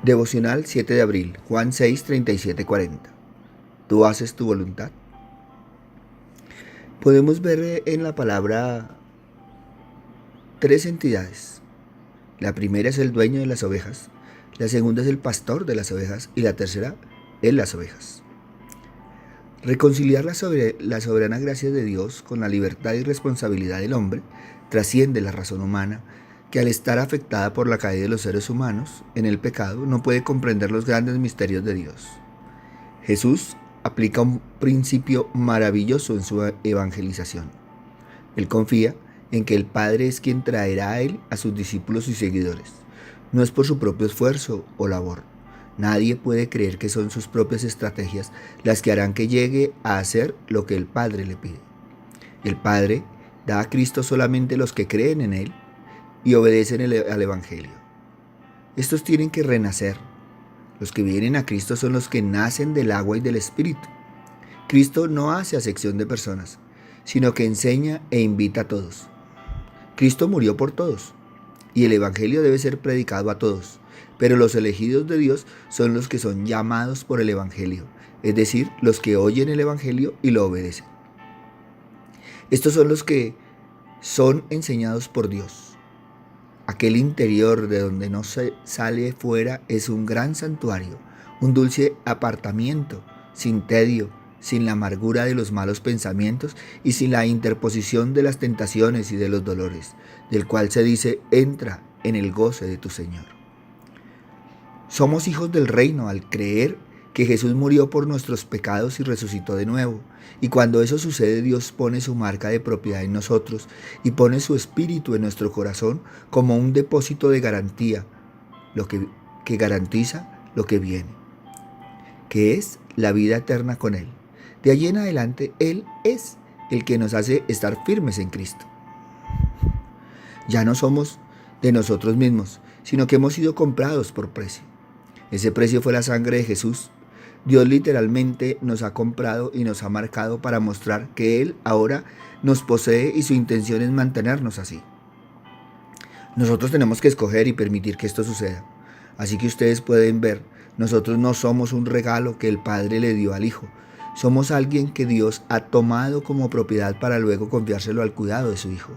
Devocional 7 de abril, Juan 6, 37, 40. ¿Tú haces tu voluntad? Podemos ver en la palabra tres entidades. La primera es el dueño de las ovejas, la segunda es el pastor de las ovejas y la tercera es las ovejas. Reconciliar la soberana gracia de Dios con la libertad y responsabilidad del hombre trasciende la razón humana, que al estar afectada por la caída de los seres humanos en el pecado no puede comprender los grandes misterios de Dios. Jesús aplica un principio maravilloso en su evangelización. Él confía en que el Padre es quien traerá a Él a sus discípulos y seguidores. No es por su propio esfuerzo o labor. Nadie puede creer que son sus propias estrategias las que harán que llegue a hacer lo que el Padre le pide. El Padre da a Cristo solamente los que creen en Él y obedecen al Evangelio. Estos tienen que renacer. Los que vienen a Cristo son los que nacen del agua y del Espíritu. Cristo no hace acepción de personas, sino que enseña e invita a todos. Cristo murió por todos, y el Evangelio debe ser predicado a todos, pero los elegidos de Dios son los que son llamados por el Evangelio, es decir, los que oyen el Evangelio y lo obedecen. Estos son los que son enseñados por Dios. Aquel interior de donde no se sale fuera es un gran santuario, un dulce apartamiento, sin tedio, sin la amargura de los malos pensamientos y sin la interposición de las tentaciones y de los dolores, del cual se dice: entra en el goce de tu Señor. Somos hijos del reino al creer que Jesús murió por nuestros pecados y resucitó de nuevo. Y cuando eso sucede, Dios pone su marca de propiedad en nosotros y pone su espíritu en nuestro corazón como un depósito de garantía, que garantiza lo que viene, que es la vida eterna con Él. De allí en adelante, Él es el que nos hace estar firmes en Cristo. Ya no somos de nosotros mismos, sino que hemos sido comprados por precio. Ese precio fue la sangre de Jesús. Dios literalmente nos ha comprado y nos ha marcado para mostrar que Él ahora nos posee y su intención es mantenernos así. Nosotros tenemos que escoger y permitir que esto suceda. Así que ustedes pueden ver, nosotros no somos un regalo que el Padre le dio al Hijo. Somos alguien que Dios ha tomado como propiedad para luego confiárselo al cuidado de su Hijo.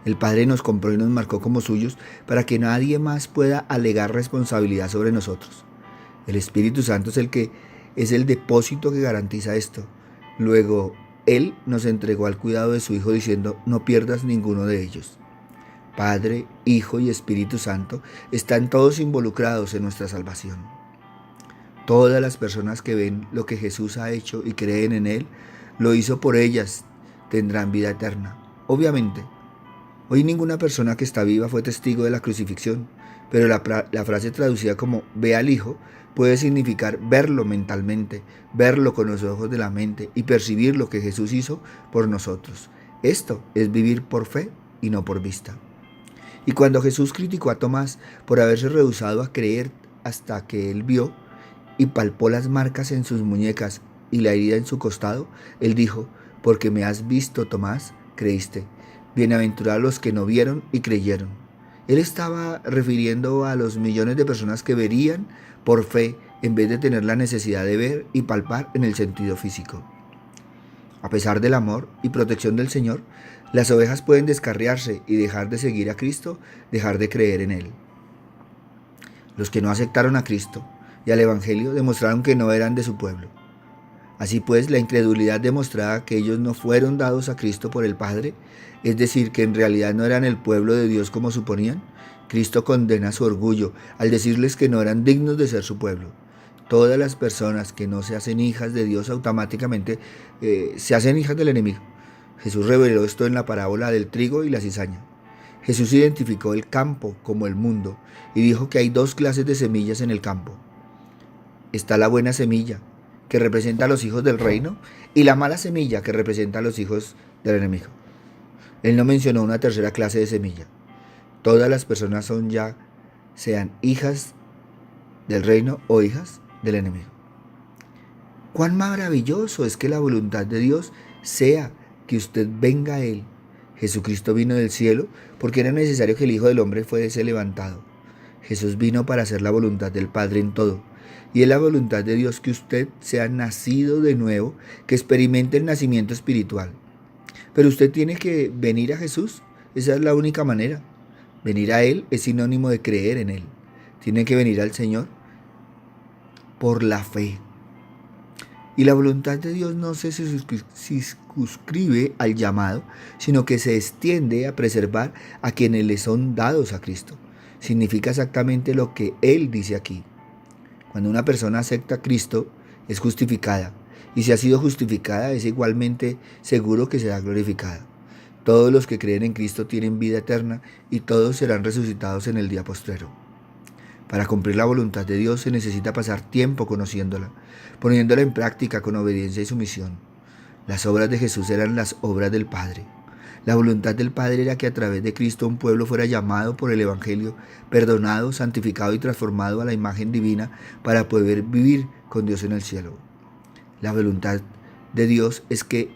El Padre nos compró y nos marcó como suyos para que nadie más pueda alegar responsabilidad sobre nosotros. El Espíritu Santo es el depósito que garantiza esto. Luego, Él nos entregó al cuidado de su Hijo diciendo: no pierdas ninguno de ellos. Padre, Hijo y Espíritu Santo están todos involucrados en nuestra salvación. Todas las personas que ven lo que Jesús ha hecho y creen en Él, lo hizo por ellas, tendrán vida eterna. Obviamente, hoy ninguna persona que está viva fue testigo de la crucifixión, pero la frase traducida como ve al Hijo puede significar verlo mentalmente, verlo con los ojos de la mente y percibir lo que Jesús hizo por nosotros. Esto es vivir por fe y no por vista. Y cuando Jesús criticó a Tomás por haberse rehusado a creer hasta que él vio y palpó las marcas en sus muñecas y la herida en su costado, él dijo: porque me has visto, Tomás, creíste. Bienaventurados los que no vieron y creyeron. Él estaba refiriendo a los millones de personas que verían por fe en vez de tener la necesidad de ver y palpar en el sentido físico. A pesar del amor y protección del Señor, las ovejas pueden descarriarse y dejar de seguir a Cristo, dejar de creer en Él. Los que no aceptaron a Cristo y al Evangelio demostraron que no eran de su pueblo. Así pues, la incredulidad demostraba que ellos no fueron dados a Cristo por el Padre, es decir, que en realidad no eran el pueblo de Dios como suponían. Cristo condena su orgullo al decirles que no eran dignos de ser su pueblo. Todas las personas que no se hacen hijas de Dios automáticamente se hacen hijas del enemigo. Jesús reveló esto en la parábola del trigo y la cizaña. Jesús identificó el campo como el mundo y dijo que hay dos clases de semillas en el campo. Está la buena semilla, que representa a los hijos del reino, y la mala semilla, que representa a los hijos del enemigo. Él no mencionó una tercera clase de semilla. Todas las personas sean hijas del reino o hijas del enemigo. Cuán maravilloso es que la voluntad de Dios sea que usted venga a Él. Jesucristo vino del cielo porque era necesario que el Hijo del Hombre fuese levantado. Jesús vino para hacer la voluntad del Padre en todo. Y es la voluntad de Dios que usted sea nacido de nuevo, que experimente el nacimiento espiritual. Pero usted tiene que venir a Jesús. Esa es la única manera. Venir a Él es sinónimo de creer en Él. Tiene que venir al Señor por la fe. Y la voluntad de Dios no se circunscribe al llamado, sino que se extiende a preservar a quienes le son dados a Cristo. Significa exactamente lo que Él dice aquí. Cuando una persona acepta a Cristo, es justificada. Y si ha sido justificada, es igualmente seguro que será glorificada. Todos los que creen en Cristo tienen vida eterna y todos serán resucitados en el día postrero. Para cumplir la voluntad de Dios se necesita pasar tiempo conociéndola, poniéndola en práctica con obediencia y sumisión. Las obras de Jesús eran las obras del Padre. La voluntad del Padre era que a través de Cristo un pueblo fuera llamado por el Evangelio, perdonado, santificado y transformado a la imagen divina para poder vivir con Dios en el cielo. La voluntad de Dios es que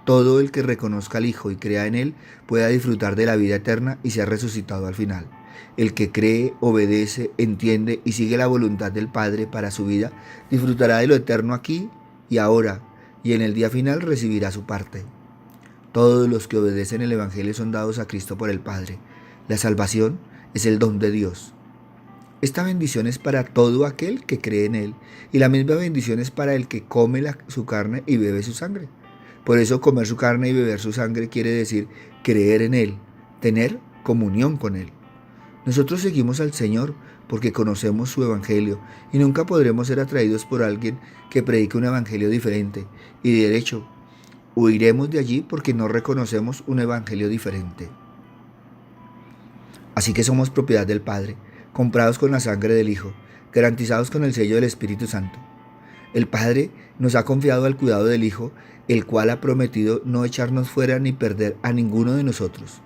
todo el que reconozca al Hijo y crea en Él pueda disfrutar de la vida eterna y sea resucitado al final. El que cree, obedece, entiende y sigue la voluntad del Padre para su vida, disfrutará de lo eterno aquí y ahora, y en el día final recibirá su parte. Todos los que obedecen el Evangelio son dados a Cristo por el Padre. La salvación es el don de Dios. Esta bendición es para todo aquel que cree en Él, y la misma bendición es para el que come su carne y bebe su sangre. Por eso comer su carne y beber su sangre quiere decir creer en Él, tener comunión con Él. Nosotros seguimos al Señor porque conocemos su Evangelio y nunca podremos ser atraídos por alguien que predique un Evangelio diferente. Y de hecho, huiremos de allí porque no reconocemos un Evangelio diferente. Así que somos propiedad del Padre, comprados con la sangre del Hijo, garantizados con el sello del Espíritu Santo. El Padre nos ha confiado al cuidado del Hijo, el cual ha prometido no echarnos fuera ni perder a ninguno de nosotros.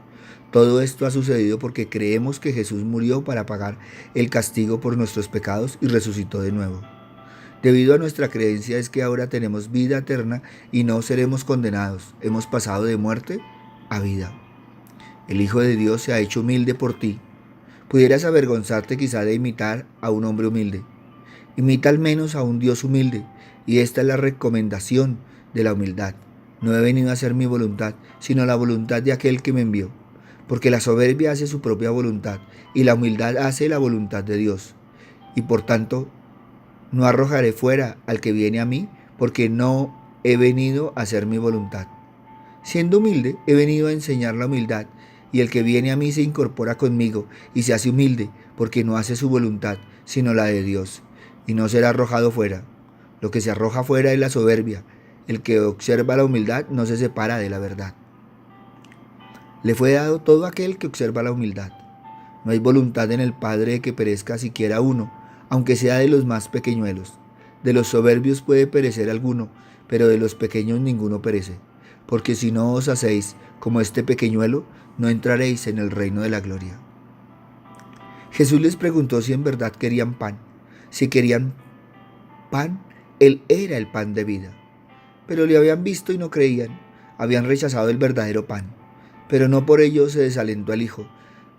Todo esto ha sucedido porque creemos que Jesús murió para pagar el castigo por nuestros pecados y resucitó de nuevo. Debido a nuestra creencia es que ahora tenemos vida eterna y no seremos condenados. Hemos pasado de muerte a vida. El Hijo de Dios se ha hecho humilde por ti. Pudieras avergonzarte quizá de imitar a un hombre humilde. Imita al menos a un Dios humilde, y esta es la recomendación de la humildad. No he venido a hacer mi voluntad, sino la voluntad de aquel que me envió. Porque la soberbia hace su propia voluntad, y la humildad hace la voluntad de Dios. Y por tanto, no arrojaré fuera al que viene a mí, porque no he venido a hacer mi voluntad. Siendo humilde, he venido a enseñar la humildad, y el que viene a mí se incorpora conmigo, y se hace humilde, porque no hace su voluntad, sino la de Dios, y no será arrojado fuera. Lo que se arroja fuera es la soberbia. El que observa la humildad no se separa de la verdad. Le fue dado todo aquel que observa la humildad. No hay voluntad en el Padre de que perezca siquiera uno, aunque sea de los más pequeñuelos. De los soberbios puede perecer alguno, pero de los pequeños ninguno perece. Porque si no os hacéis como este pequeñuelo, no entraréis en el reino de la gloria. Jesús les preguntó si en verdad querían pan. Si querían pan, Él era el pan de vida. Pero le habían visto y no creían. Habían rechazado el verdadero pan. Pero no por ello se desalentó al Hijo,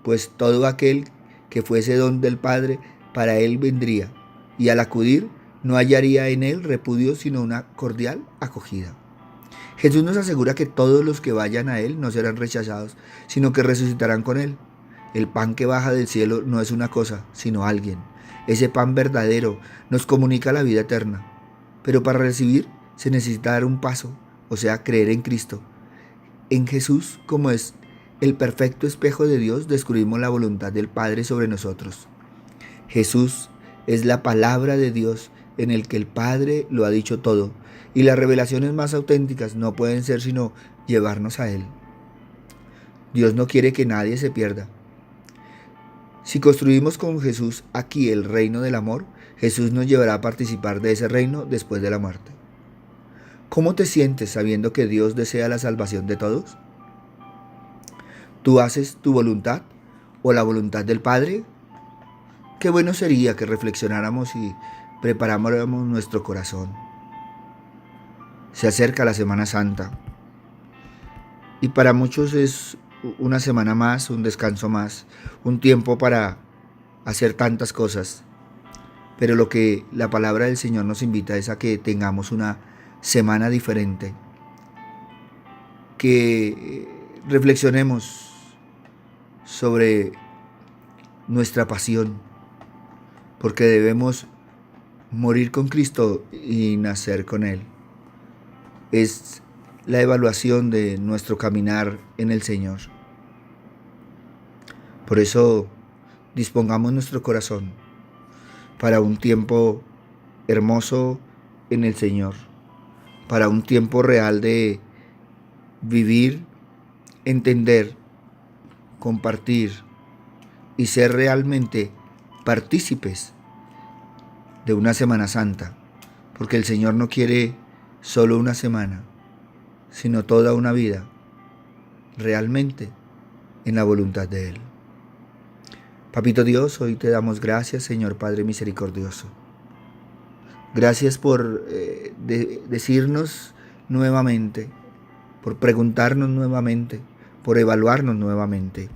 pues todo aquel que fuese don del Padre, para Él vendría, y al acudir no hallaría en Él repudio, sino una cordial acogida. Jesús nos asegura que todos los que vayan a Él no serán rechazados, sino que resucitarán con Él. El pan que baja del cielo no es una cosa, sino alguien. Ese pan verdadero nos comunica la vida eterna. Pero para recibir se necesita dar un paso, o sea, creer en Cristo. En Jesús, como es el perfecto espejo de Dios, descubrimos la voluntad del Padre sobre nosotros. Jesús es la palabra de Dios en el que el Padre lo ha dicho todo, y las revelaciones más auténticas no pueden ser sino llevarnos a Él. Dios no quiere que nadie se pierda. Si construimos con Jesús aquí el reino del amor, Jesús nos llevará a participar de ese reino después de la muerte. ¿Cómo te sientes sabiendo que Dios desea la salvación de todos? ¿Tú haces tu voluntad o la voluntad del Padre? Qué bueno sería que reflexionáramos y preparáramos nuestro corazón. Se acerca la Semana Santa y para muchos es una semana más, un descanso más, un tiempo para hacer tantas cosas, pero lo que la palabra del Señor nos invita es a que tengamos una semana diferente, que reflexionemos sobre nuestra pasión, porque debemos morir con Cristo y nacer con Él. Es la evaluación de nuestro caminar en el Señor. Por eso dispongamos nuestro corazón para un tiempo hermoso en el Señor, para un tiempo real de vivir, entender, compartir y ser realmente partícipes de una Semana Santa, porque el Señor no quiere solo una semana, sino toda una vida, realmente en la voluntad de Él. Papito Dios, hoy te damos gracias, Señor Padre misericordioso. Gracias por decirnos nuevamente, por preguntarnos nuevamente, por evaluarnos nuevamente.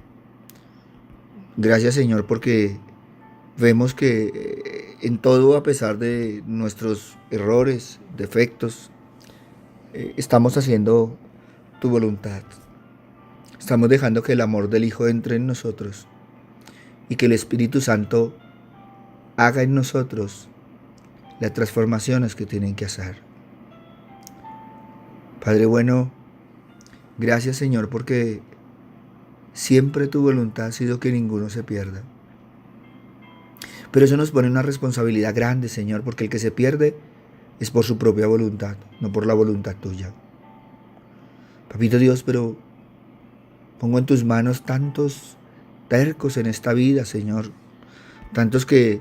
Gracias, Señor, porque vemos que en todo, a pesar de nuestros errores, defectos, estamos haciendo tu voluntad. Estamos dejando que el amor del Hijo entre en nosotros y que el Espíritu Santo haga en nosotros las transformaciones que tienen que hacer. Padre bueno, gracias, Señor, porque siempre tu voluntad ha sido que ninguno se pierda. Pero eso nos pone una responsabilidad grande, Señor, porque el que se pierde es por su propia voluntad, no por la voluntad tuya. Papito Dios, pero pongo en tus manos tantos tercos en esta vida, Señor, tantos que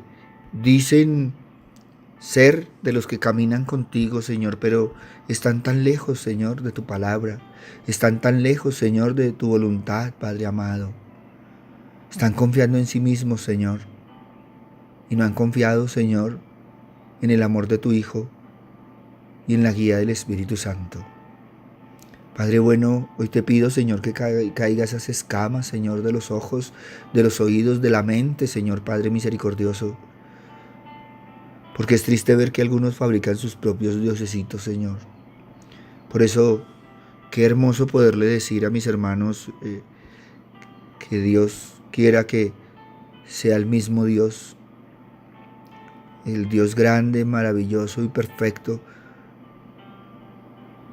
dicen ser de los que caminan contigo, Señor, pero están tan lejos, Señor, de tu palabra, están tan lejos, Señor, de tu voluntad, Padre amado. Están confiando en sí mismos, Señor, y no han confiado, Señor, en el amor de tu Hijo y en la guía del Espíritu Santo. Padre bueno, hoy te pido, Señor, que caiga esas escamas, Señor, de los ojos, de los oídos, de la mente, Señor Padre misericordioso. Porque es triste ver que algunos fabrican sus propios diosesitos, Señor. Por eso, qué hermoso poderle decir a mis hermanos que Dios quiera que sea el mismo Dios, el Dios grande, maravilloso y perfecto,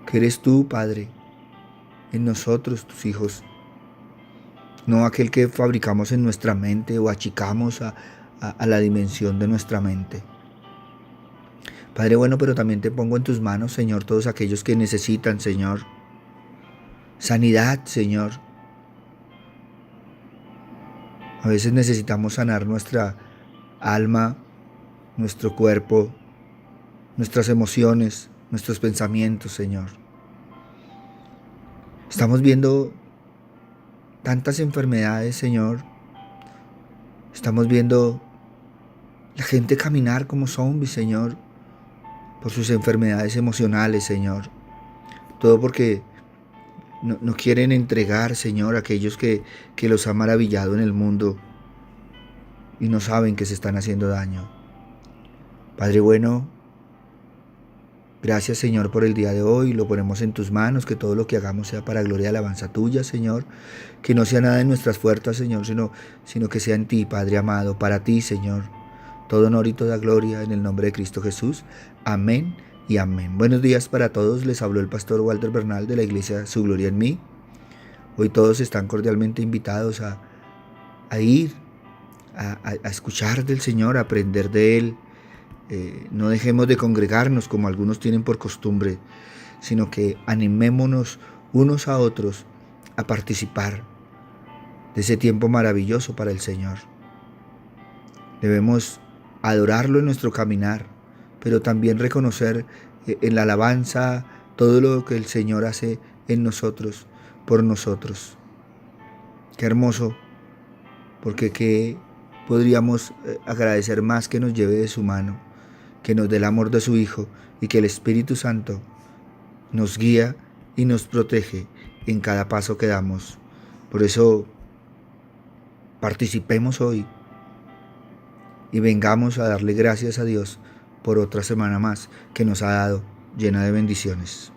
que eres tú, Padre, en nosotros, tus hijos, no aquel que fabricamos en nuestra mente o achicamos a la dimensión de nuestra mente. Padre bueno, pero también te pongo en tus manos, Señor, todos aquellos que necesitan, Señor, sanidad, Señor. A veces necesitamos sanar nuestra alma, nuestro cuerpo, nuestras emociones, nuestros pensamientos, Señor. Estamos viendo tantas enfermedades, Señor. Estamos viendo la gente caminar como zombies, Señor, por sus enfermedades emocionales, Señor. Todo porque no quieren entregar, Señor, a aquellos que los ha maravillado en el mundo y no saben que se están haciendo daño. Padre bueno, gracias, Señor, por el día de hoy. Lo ponemos en tus manos, que todo lo que hagamos sea para gloria y alabanza tuya, Señor. Que no sea nada en nuestras fuerzas, Señor, sino que sea en ti, Padre amado, para ti, Señor. Todo honor y toda gloria en el nombre de Cristo Jesús. Amén y amén. Buenos días para todos. Les habló el pastor Walter Bernal de la iglesia Su Gloria en Mí. Hoy todos están cordialmente invitados a ir, a escuchar del Señor, a aprender de Él. No dejemos de congregarnos como algunos tienen por costumbre, sino que animémonos unos a otros a participar de ese tiempo maravilloso para el Señor. Debemos adorarlo en nuestro caminar, pero también reconocer en la alabanza todo lo que el Señor hace en nosotros, por nosotros. Qué hermoso, porque qué podríamos agradecer más que nos lleve de su mano, que nos dé el amor de su Hijo y que el Espíritu Santo nos guía y nos protege en cada paso que damos. Por eso participemos hoy y vengamos a darle gracias a Dios por otra semana más que nos ha dado, llena de bendiciones.